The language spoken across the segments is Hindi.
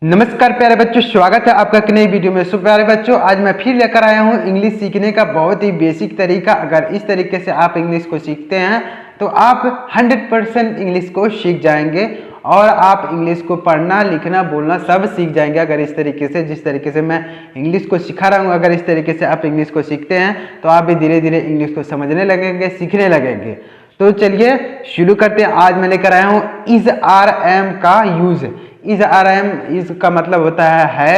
नमस्कार प्यारे बच्चों, स्वागत है आपका एक नई वीडियो में। सो प्यारे बच्चों, आज मैं फिर लेकर आया हूँ इंग्लिश सीखने का बहुत ही बेसिक तरीका। अगर इस तरीके से आप इंग्लिश को सीखते हैं तो आप 100% इंग्लिश को सीख जाएंगे और आप इंग्लिश को पढ़ना, लिखना, बोलना सब सीख जाएंगे। अगर इस तरीके से, जिस तरीके से मैं इंग्लिश को सिखा रहा हूँ, अगर इस तरीके से आप इंग्लिश को सीखते हैं तो आप भी धीरे धीरे इंग्लिश को समझने लगेंगे, सीखने लगेंगे। तो चलिए शुरू करते हैं। आज मैं लेकर आया हूँ इज आर एम का use. Is are am, is का मतलब होता है,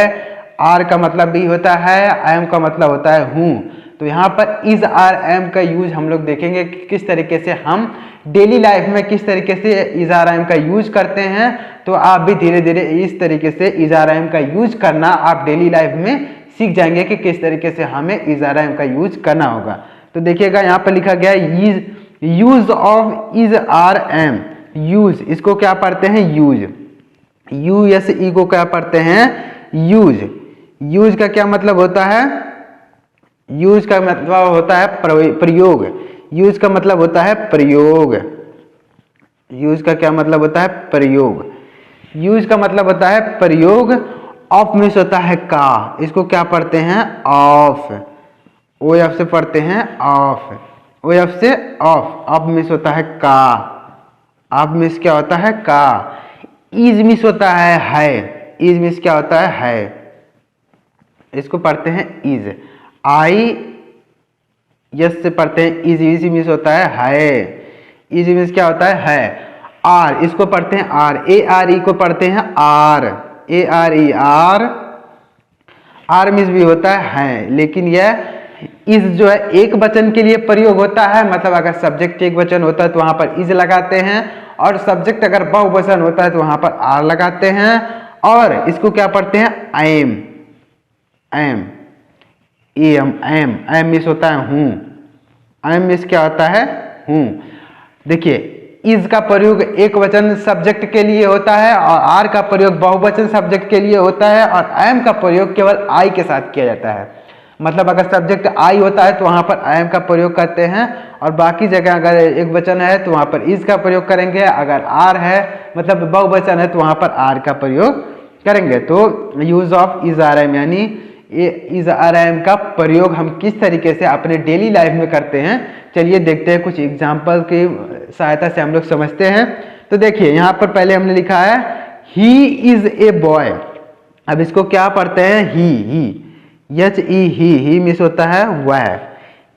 आर का मतलब भी होता है, एम का मतलब होता है हूँ। तो यहाँ पर इज आर एम का यूज हम लोग देखेंगे कि किस तरीके से हम डेली लाइफ में किस तरीके से इज आर एम का यूज करते हैं। तो आप भी धीरे धीरे इस तरीके से इज आर एम का यूज करना आप डेली लाइफ में सीख जाएंगे कि किस तरीके से हमें इज आर एम का यूज करना होगा। तो देखिएगा यहाँ पर लिखा गया है use of is are am. Use, इसको क्या पढ़ते हैं? यूज। यू एस ई को क्या पढ़ते हैं? यूज। यूज का क्या मतलब होता है? यूज का मतलब होता है प्रयोग। यूज का मतलब होता है प्रयोग। यूज का क्या मतलब होता है? प्रयोग। यूज का मतलब होता है प्रयोग। ऑफ मीन्स होता है का, इसको क्या पढ़ते हैं? ऑफ। ओ एफ से पढ़ते हैं ऑफ। ओ एफ से ऑफ। ऑफ मीन्स होता है का। ऑफ मीन्स क्या होता है? का। इज मीन्स होता है। इज मीन्स क्या होता है? इसको पढ़ते हैं इज। आई यस से पढ़ते हैं इज। इज मीन्स होता है। इज मीन्स क्या होता है? आर, इसको पढ़ते हैं आर। ए आर ई को पढ़ते हैं are. A R E, are. Are means भी होता है, लेकिन यह इज जो है एक वचन के लिए प्रयोग होता है। मतलब अगर सब्जेक्ट एक वचन होता है तो वहां पर इज लगाते हैं, और सब्जेक्ट अगर बहुवचन होता है तो वहां पर आर लगाते हैं। और इसको क्या पढ़ते हैं? Am. Am, am, am. Am means होता है हूं। एम मीन्स क्या होता है? हूं। देखिए, इज का प्रयोग एक वचन सब्जेक्ट के लिए होता है और आर का प्रयोग बहुवचन सब्जेक्ट के लिए होता है, और एम का प्रयोग केवल आई के साथ किया जाता है। मतलब अगर सब्जेक्ट आई होता है तो वहां पर एम का प्रयोग करते हैं, और बाकी जगह अगर एक वचन है तो वहां पर इज का प्रयोग करेंगे। अगर आर है, मतलब बहुवचन है, तो वहां पर आर का प्रयोग करेंगे। तो use of is are am, यानी इज आर एम का प्रयोग हम किस तरीके से अपने डेली लाइफ में करते हैं, चलिए देखते हैं। कुछ एग्जाम्पल की सहायता से हम लोग समझते हैं। तो देखिए, यहाँ पर पहले हमने लिखा है ही इज ए बॉय। अब इसको क्या पढ़ते हैं? ही। एच ई, ही मीन्स होता है वह।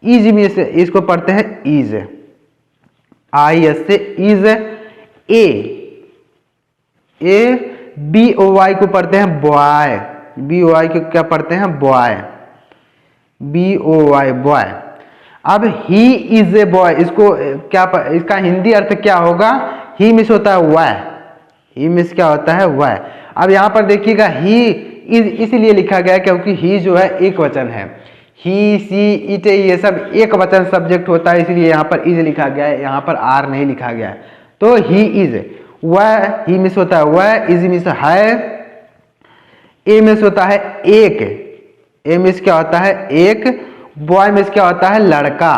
इज मीन्स, इसको पढ़ते हैं इज। आई एस से is. A B O Y को पढ़ते हैं बॉय। बी ओ वाई को क्या पढ़ते हैं? Boy. B O Y, boy. अब ही इज ए बॉय, इसको क्या इसका हिंदी अर्थ क्या होगा? ही मीन्स होता है वह। ही मीन्स क्या होता है? वह। अब यहाँ पर देखिएगा ही इज इसलिए लिखा गया क्योंकि ही जो है एक वचन है। ही, सी, इट, ये सब एक वचन सब्जेक्ट होता है, इसलिए यहाँ पर इज लिखा गया है, यहाँ पर आर नहीं लिखा गया है। तो ही इज, वह। ही मीन्स होता है वह। इज मीन्स है। ए मीन्स होता है एक। ए मीन्स क्या होता है? एक। बॉय मीन्स क्या होता है? लड़का।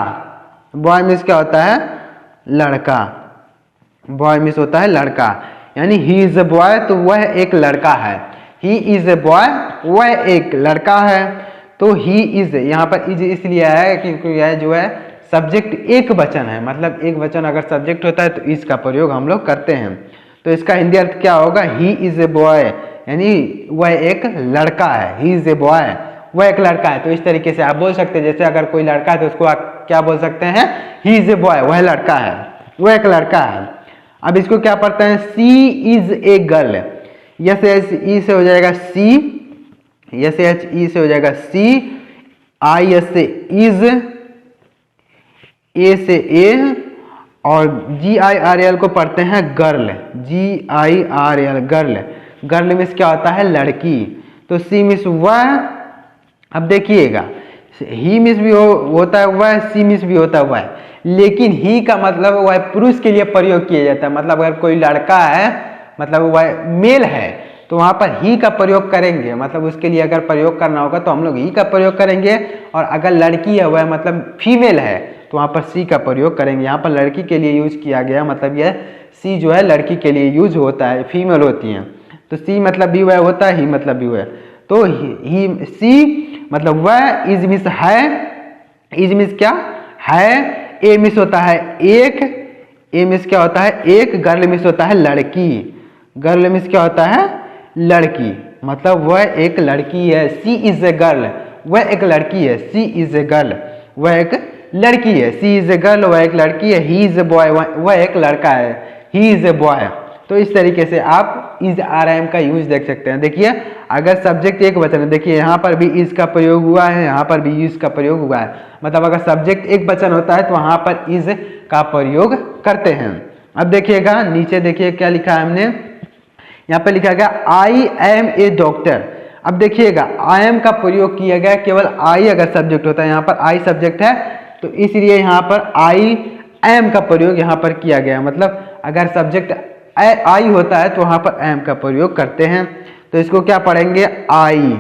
बॉय मीन्स क्या होता है? लड़का। बॉय मीन्स होता है लड़का, यानी ही इज ए बॉय, तो वह एक लड़का है। ही इज ए बॉय, वह एक लड़का है। तो ही इज, यहाँ पर इज इसलिए आया है क्योंकि यह जो है सब्जेक्ट एक वचन है। मतलब एक वचन अगर सब्जेक्ट होता है तो इज का प्रयोग हम लोग करते हैं। तो इसका हिंदी अर्थ क्या होगा? ही इज ए बॉय, यानी वह एक लड़का है। ही इज ए बॉय, वह एक लड़का है। तो इस तरीके से आप बोल सकते हैं, जैसे अगर कोई लड़का है तो उसको आप क्या बोल सकते हैं? ही इज ए बॉय, वह लड़का है, वह एक लड़का है। अब इसको क्या पढ़ते हैं? She is a girl. Yes H E से हो जाएगा सी। यस एच ई से हो जाएगा सी। आई एस से इज। ए से ए, और जी आई आर एल को पढ़ते हैं girl. G I R L, girl. Girl means क्या होता है? लड़की। तो सी मीन्स वह। अब देखिएगा, ही मीन्स भी होता है वह, सी मीन्स भी होता है वह, लेकिन ही का मतलब वह पुरुष के लिए प्रयोग किया जाता है। मतलब अगर कोई लड़का है, मतलब वह मेल है, तो वहां पर ही का प्रयोग करेंगे। मतलब उसके लिए अगर प्रयोग करना होगा तो हम लोग ही का प्रयोग करेंगे। और अगर लड़की है, वह मतलब फीमेल है, तो वहां पर सी का प्रयोग करेंगे। यहाँ पर लड़की के लिए यूज किया गया, मतलब यह सी जो है लड़की के लिए यूज होता है, फीमेल होती हैं। तो तो सी मतलब भी वह होता है, ही मतलब भी वह। तो ही सी मतलब वह, इज मीन्स है, इज मीन्स क्या है, ए मीन्स होता है एक, ए मीन्स क्या होता है एक, गर्ल मीन्स होता है लड़की, गर्ल मीन्स क्या होता है लड़की, मतलब वह एक लड़की है। सी इज ए गर्ल, वह एक लड़की है। सी इज ए गर्ल, वह एक लड़की है। सी इज ए गर्ल, वह एक लड़की है। ही इज ए बॉय, वह एक लड़का है। ही इज ए बॉय। तो इस तरीके से आप इज आर एम का यूज देख सकते हैं। देखिए अगर सब्जेक्ट एक वचन है, देखिए यहाँ पर भी इज का प्रयोग हुआ है, यहाँ पर भी इज का प्रयोग हुआ है, मतलब अगर सब्जेक्ट एक वचन होता है तो वहां पर इज का प्रयोग करते हैं। अब देखिएगा नीचे, देखिए क्या लिखा है हमने, यहाँ पे लिखा गया आई एम ए डॉक्टर। अब देखिएगा आई एम का प्रयोग किया गया, केवल आई अगर सब्जेक्ट होता है, यहाँ पर आई सब्जेक्ट है तो इसलिए यहाँ पर आई एम का प्रयोग यहाँ पर किया गया। मतलब अगर सब्जेक्ट आई होता है तो वहां पर एम का प्रयोग करते हैं। तो इसको क्या पढ़ेंगे आई,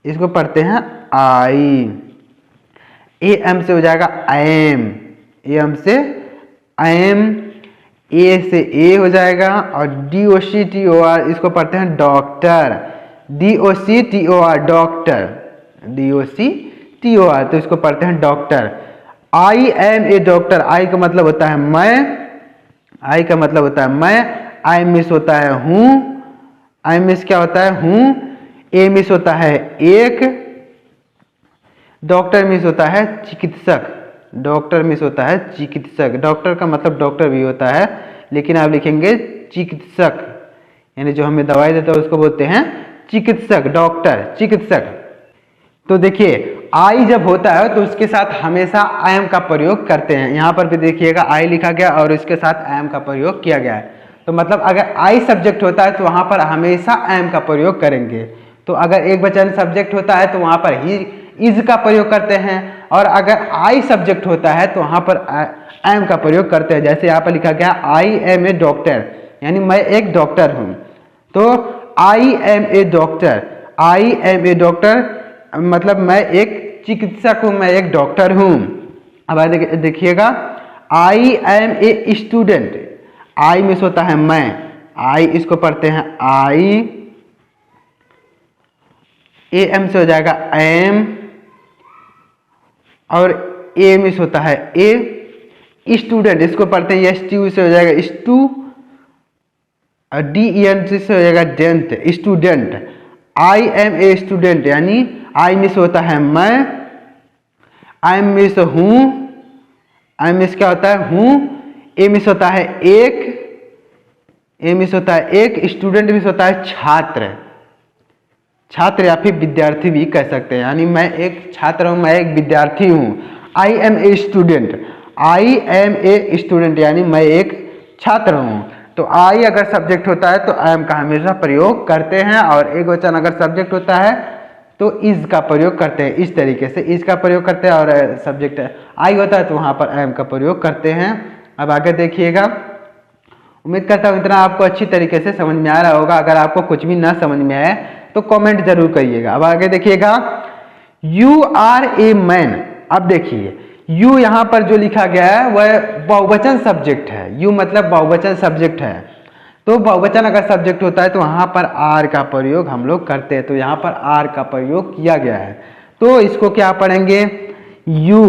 इसको पढ़ते हैं आई। ए एम से हो जाएगा एम, ए एम से एम, ए से ए हो जाएगा, और D O C T O R इसको पढ़ते हैं doctor, D O C T O R doctor, D O C T O R, तो इसको पढ़ते हैं doctor. I am a doctor, I का मतलब होता है मैं, आई का मतलब होता है मैं, आई मिस होता है हूं, आई मिस क्या होता है हूं, ए मिस होता है एक, डॉक्टर मिस होता है चिकित्सक, डॉक्टर मिस होता है चिकित्सक, डॉक्टर का मतलब डॉक्टर भी होता है लेकिन आप लिखेंगे चिकित्सक, यानी जो हमें दवाई देता है उसको बोलते हैं चिकित्सक, डॉक्टर चिकित्सक। तो देखिए आई जब होता है तो उसके साथ हमेशा आई एम का प्रयोग करते हैं। यहाँ पर भी देखिएगा आई लिखा गया और इसके साथ आई एम का प्रयोग किया गया है। तो मतलब अगर आई सब्जेक्ट होता है तो वहां पर हमेशा आई एम का प्रयोग करेंगे। तो अगर एक वचन सब्जेक्ट होता है तो वहां पर ही इज का प्रयोग करते हैं, और अगर आई सब्जेक्ट होता है तो वहां पर आई एम का प्रयोग करते हैं। जैसे यहाँ पर लिखा गया आई एम ए डॉक्टर, यानी मैं एक डॉक्टर हूं। तो I am a doctor, I am a doctor मतलब मैं एक चिकित्सक हूं, मैं एक डॉक्टर हूं। अब देखिएगा I am a student, I means होता है मैं, आई इसको पढ़ते हैं आई, ए एम से हो जाएगा एम, और ए मिस होता है ए, स्टूडेंट इसको पढ़ते हैं एस टी से हो जाएगा स्टू, और डी ई एन से हो जाएगा dent, student. I am a student, यानी आई मिस होता है मैं, आई मिस हूं, आई मिस क्या होता है हूं, ए मिस होता है एक, ए मिस होता है एक, स्टूडेंट मिस होता है छात्र, छात्र या फिर विद्यार्थी भी कह सकते हैं, यानी मैं एक छात्र हूं, मैं एक विद्यार्थी हूं। I am a student, I am a student यानी मैं एक छात्र हूं। तो आई अगर सब्जेक्ट होता है तो आई एम का हमेशा प्रयोग करते हैं, और एक वचन अगर सब्जेक्ट होता है तो इज का प्रयोग करते हैं। इस तरीके से इज का प्रयोग करते हैं, और सब्जेक्ट आई होता है तो वहां पर आई एम का प्रयोग करते हैं। अब आगे देखिएगा, उम्मीद करता हूं इतना आपको अच्छी तरीके से समझ में आ रहा होगा। अगर आपको कुछ भी ना समझ में आए तो कमेंट जरूर करिएगा। अब आगे देखिएगा, यू आर ए मैन। अब देखिए यू यहाँ पर जो लिखा गया है वह बहुवचन सब्जेक्ट है, यू मतलब बहुवचन सब्जेक्ट है। तो बहुवचन अगर सब्जेक्ट होता है तो वहां पर आर का प्रयोग हम लोग करते हैं, तो यहाँ पर आर का प्रयोग किया गया है। तो इसको क्या पढ़ेंगे यू,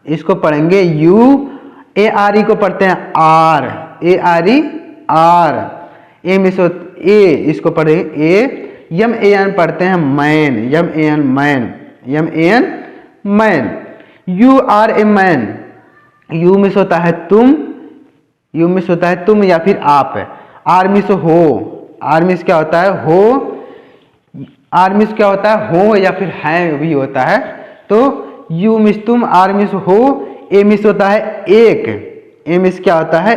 इसको पढ़ेंगे यू, ए आर ई को पढ़ते हैं are, A R E R, A miss A इसको पढ़ेंगे ए, यम ए एन पढ़ते हैं man, M A N man, M A N man. You are a man, you miss होता है तुम, यू मिस होता है तुम या फिर आप, आर मिस हो, आर मिस क्या होता है हो, आर मिस क्या होता है हो या फिर है भी होता है। तो यू मिस तुम, आर मिस हो, ए मिस होता है एक, ए मिस क्या होता है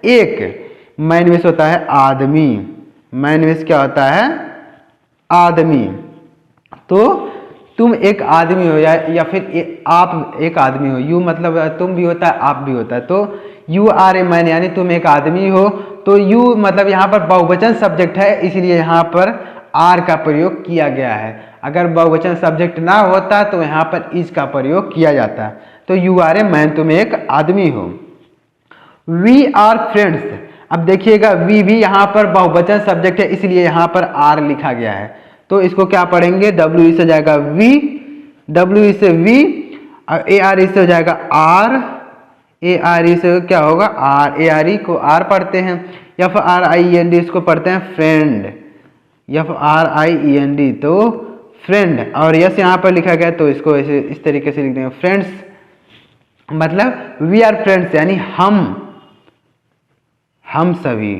एक, मैन मिस होता है आदमी, मैन मिस क्या होता है आदमी। तो तुम एक आदमी हो या फिर आप एक आदमी हो, यू मतलब तुम भी होता है आप भी होता है। तो यू आर ए मैन यानी तुम एक आदमी हो। तो यू मतलब यहाँ पर बहुवचन सब्जेक्ट है, इसलिए यहाँ पर आर का प्रयोग किया गया है। अगर बहुवचन सब्जेक्ट ना होता तो यहाँ पर इज का प्रयोग किया जाता है। तो यू आर ए मैन, तुम एक आदमी हो। We are friends. अब देखिएगा वी भी यहाँ पर बहुवचन सब्जेक्ट है, इसलिए यहाँ पर आर लिखा गया है। तो इसको क्या पढ़ेंगे, डब्ल्यू ई से जाएगा वी, डब्ल्यू ई से वी, और ए आर ई से हो जाएगा आर, ए आर ई से क्या होगा आर, ए आर ई को आर पढ़ते हैं। F R I E N D इसको पढ़ते हैं friend, F R I E N D, तो फ्रेंड। और यस यहाँ पर लिखा गया तो इसको ऐसे इस तरीके से लिख देंगे फ्रेंड्स, मतलब वी आर फ्रेंड्स यानी हम सभी।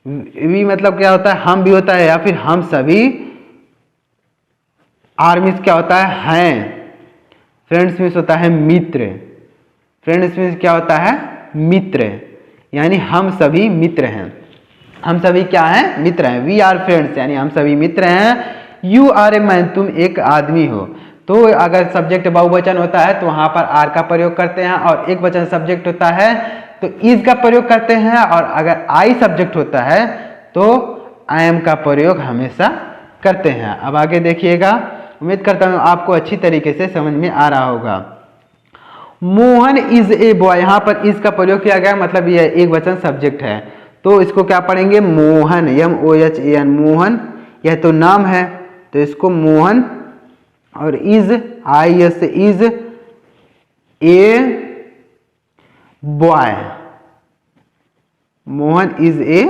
वी मतलब क्या होता है, हम भी होता है या फिर हम सभी। आर मीन्स क्या होता है हैं, फ्रेंड्स मीन्स होता है मित्र, फ्रेंड्स मीन्स क्या होता है मित्र, यानी हम सभी मित्र हैं। हम सभी क्या हैं, मित्र हैं। वी आर फ्रेंड्स यानी हम सभी मित्र हैं। यू आर ए मैन, तुम एक आदमी हो। तो अगर सब्जेक्ट बहुवचन होता है तो वहां पर आर का प्रयोग करते हैं, और एक वचन सब्जेक्ट होता है तो इज का प्रयोग करते हैं, और अगर आई सब्जेक्ट होता है तो आई एम का प्रयोग हमेशा करते हैं। अब आगे देखिएगा, उम्मीद करता हूं आपको अच्छी तरीके से समझ में आ रहा होगा। मोहन इज ए बॉय, यहाँ पर इज का प्रयोग किया गया, मतलब यह एक वचन सब्जेक्ट है। तो इसको क्या पढ़ेंगे, Mohan, M O H A N, Mohan, यह तो नाम है तो इसको मोहन, और is I S is a boy, Mohan is a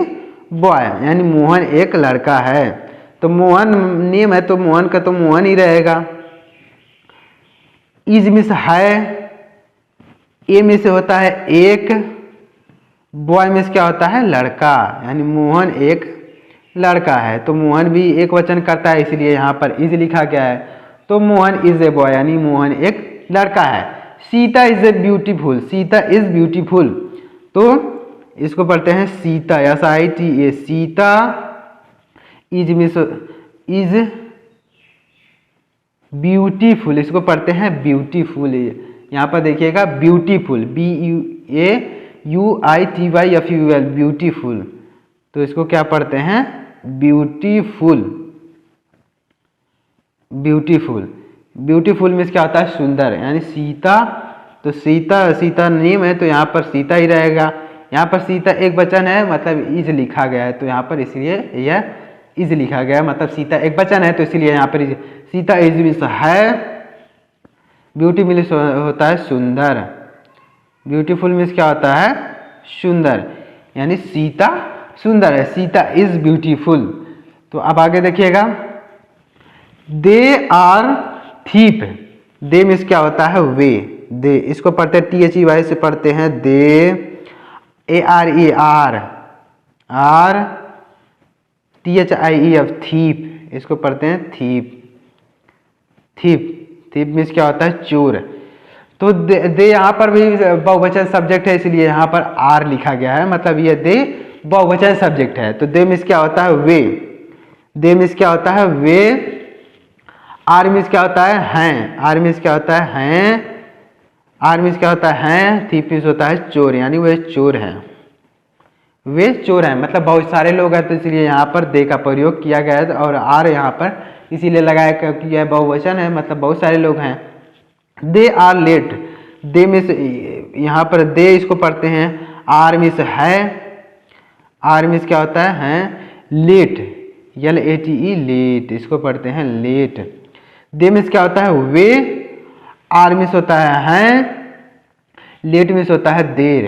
boy यानी मोहन एक लड़का है। तो मोहन नेम है तो मोहन का तो मोहन ही रहेगा। इज मिस है, ए में से होता है एक, बॉय में से क्या होता है लड़का, यानी मोहन एक लड़का है। तो मोहन भी एक वचन करता है, इसलिए यहाँ पर इज लिखा गया है। तो मोहन इज ए बॉय यानी मोहन एक लड़का है। Sita is a beautiful, Sita is beautiful, तो इसको पढ़ते हैं Sita, S I T A, Sita. Is miss is beautiful, इसको पढ़ते हैं ब्यूटीफुल। यहाँ पर देखिएगा beautiful, B U A U I T Y F U L, beautiful, तो इसको क्या पढ़ते हैं ब्यूटीफुल, ब्यूटीफुल। ब्यूटीफुल मीन्स क्या होता है सुंदर, यानी सीता, तो सीता नेम है तो यहाँ पर सीता ही रहेगा। यहाँ पर सीता एक वचन है, मतलब इज लिखा गया है तो यहाँ पर इसलिए यह इज लिखा गया है, मतलब सीता एक वचन है तो इसलिए यहाँ पर सीता इज मीन्स है, ब्यूटी मीन्स होता है सुंदर, ब्यूटीफुल मीन्स क्या होता है सुंदर, यानी सीता सुंदर है, सीता इज ब्यूटीफुल। तो अब आगे देखिएगा, they are thief, they means क्या होता है वे, दे, इसको पढ़ते हैं टी एच ई वाई से पढ़ते हैं they, A R E are, R T H I E F, thief, इसको पढ़ते हैं थीप, थीप, थीप मीन्स क्या होता है चोर। तो दे यहाँ पर भी बहुवचन सब्जेक्ट है, इसलिए यहाँ पर आर लिखा गया है, मतलब ये दे बहुवचन सब्जेक्ट है। तो दे मीन्स क्या होता है वे, दे मीन्स क्या होता है वे, आर मीन्स क्या होता है हैं, आर मीन्स क्या होता है हैं, आर मीन्स क्या होता है हैं, थीप मीन्स होता है चोर, यानी वे चोर हैं, वे चोर हैं, मतलब बहुत सारे लोग हैं तो इसलिए यहाँ पर दे का प्रयोग किया गया है, और आर यहाँ पर इसीलिए लगाया क्योंकि यह बहुवचन है, मतलब बहुत सारे लोग हैं। They are late, they means यहाँ पर दे इसको पढ़ते हैं, आर मीन्स है, आर मीन्स क्या होता है late, L A T E late, इसको पढ़ते हैं लेट। दे मीन्स क्या होता है वे, आर मीन्स होता है, लेट मीन्स होता है देर,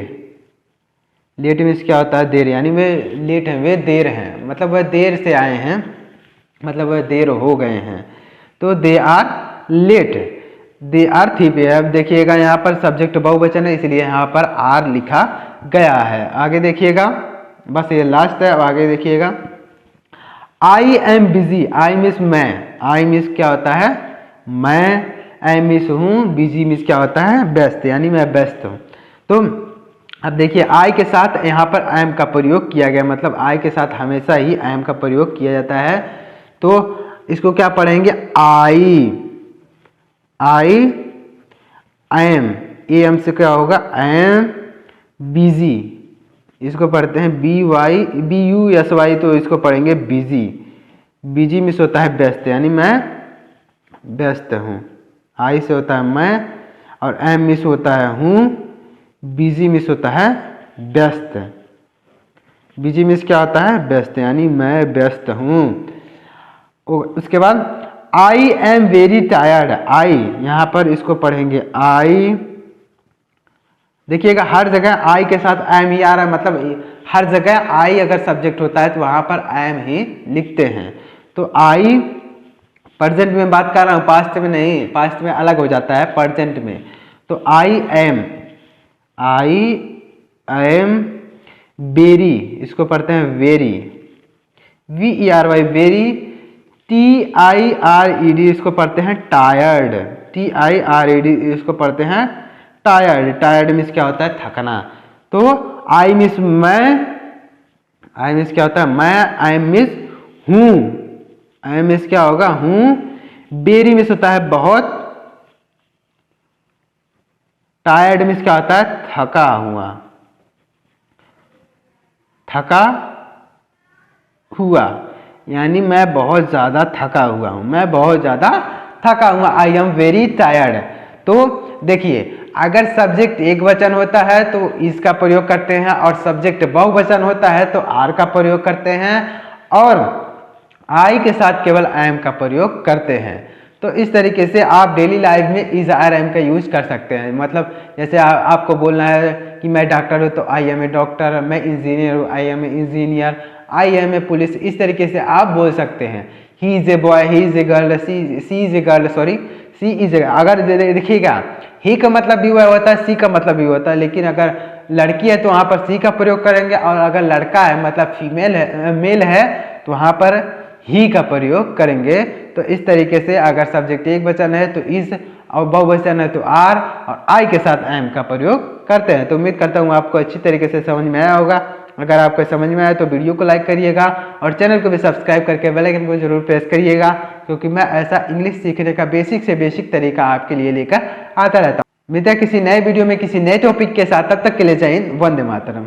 लेट मीन्स क्या होता है देर, यानी वे लेट हैं, वे देर हैं, मतलब वह देर से आए हैं, मतलब वह देर हो गए हैं। तो they are late, they are thief. अब देखिएगा यहाँ पर सब्जेक्ट बहुवचन है, इसलिए यहाँ पर आर लिखा गया है। आगे देखिएगा, बस ये लास्ट है। अब आगे देखिएगा, I am busy, I means मैं, आई मीन्स क्या होता है मैं, आई मीन्स हूँ, बिजी मीन्स क्या होता है व्यस्त, यानी मैं व्यस्त हूँ। तो अब देखिए आई के साथ यहाँ पर आई एम का प्रयोग किया गया, मतलब आई के साथ हमेशा ही आई एम का प्रयोग किया जाता है। तो इसको क्या पढ़ेंगे आई, आई एम, ए एम से क्या होगा एम बिजी, इसको पढ़ते हैं B Y B U S Y, तो इसको पढ़ेंगे बिजी, बिजी मीन्स होता है व्यस्त, यानी मैं व्यस्त हूँ। आई से होता है मैं, और एम मीन्स होता है हूँ, बिजी मीन्स होता है व्यस्त, बिजी मीन्स क्या होता है? व्यस्त, यानी मैं व्यस्त हूँ। उसके बाद आई एम वेरी टायर्ड। आई यहाँ पर इसको पढ़ेंगे आई, देखिएगा हर जगह आई के साथ एम ही आ रहा है, मतलब हर जगह आई अगर सब्जेक्ट होता है तो वहां पर एम ही लिखते हैं। तो आई प्रेजेंट में बात कर रहा हूँ, पास्ट में नहीं, पास्ट में अलग हो जाता है प्रेजेंट में। तो आई एम वेरी, इसको पढ़ते हैं वेरी, VERY वेरी। TIRED इसको पढ़ते हैं टायर्ड, TIRED इसको पढ़ते हैं टायर्ड। टायर्ड मीन्स क्या होता है? थकना। तो आई मीन्स मैं, आई मीन्स क्या होता है? मैं। आई मीन्स हूँ, आई मीन्स क्या होगा? हूँ। वेरी मीन्स होता है बहुत। टायर्ड मीन्स क्या होता है? थका हुआ, थका हुआ, यानी मैं बहुत ज्यादा थका हुआ हूं, मैं बहुत ज्यादा थका हुआ। I am very tired. तो देखिए अगर सब्जेक्ट एक वचन होता है तो इसका प्रयोग करते हैं, और सब्जेक्ट बहुवचन होता है तो आर का प्रयोग करते हैं, और आई के साथ केवल एम का प्रयोग करते हैं। तो इस तरीके से आप डेली लाइफ में इज आर एम का यूज कर सकते हैं। मतलब जैसे आपको बोलना है कि मैं डॉक्टर हूँ तो आई एम ए डॉक्टर, मैं इंजीनियर हूँ I am a engineer, I am a police, इस तरीके से आप बोल सकते हैं। He is a boy, he is a girl, she is a girl, sorry she is a. अगर देखिएगा ही का मतलब भी हुआ होता है, सी का मतलब भी होता है, लेकिन अगर लड़की है तो वहाँ पर सी का प्रयोग करेंगे, और अगर लड़का है मतलब फीमेल है, मेल है, तो वहाँ पर ही का प्रयोग करेंगे। तो इस तरीके से अगर सब्जेक्ट एक वचन है तो इस, और बहुवचन है तो आर, और आई के साथ एम का प्रयोग करते हैं। तो उम्मीद करता हूँ आपको अच्छी तरीके से समझ में आया होगा। अगर आपको समझ में आया तो वीडियो को लाइक करिएगा, और चैनल को भी सब्सक्राइब करके बेल आइकन को जरूर प्रेस करिएगा, क्योंकि मैं ऐसा इंग्लिश सीखने का बेसिक से बेसिक तरीका आपके लिए लेकर आता रहता हूँ। मिलते हैं किसी नए वीडियो में किसी नए टॉपिक के साथ, तब तक के लिए जय हिंद, वंदे मातरम।